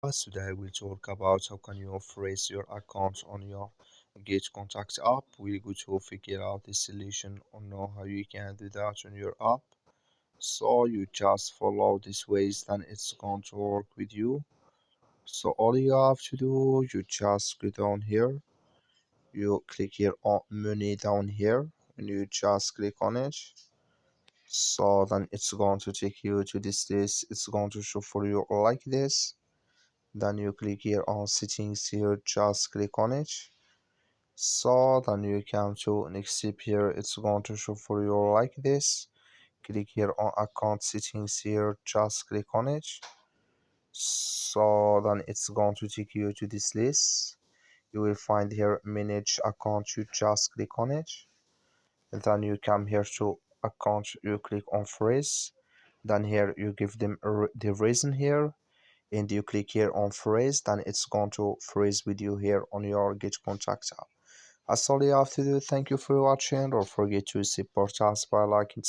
Today we'll talk about how can you freeze your account on your Getcontact app. We're going to figure out the solution on how you can do that on your app. So you just follow these ways, then it's going to work with you. So all you have to do, you just go down here, you click here on money down here, and you just click on it. So then it's going to take you to this list. It's going to show for you like this. Then you click here on settings here, just click on it. So then you come to next step here, it's going to show for you like this. Click here on account settings here, just click on it. So then it's going to take you to this list. You will find here manage account, you just click on it. And then you come here to account, you click on freeze. Then here you give them the reason here, and you click here on freeze, then it's going to freeze with you here on your Getcontact app. That's all you have to do. Thank you for watching. Don't forget to support us by liking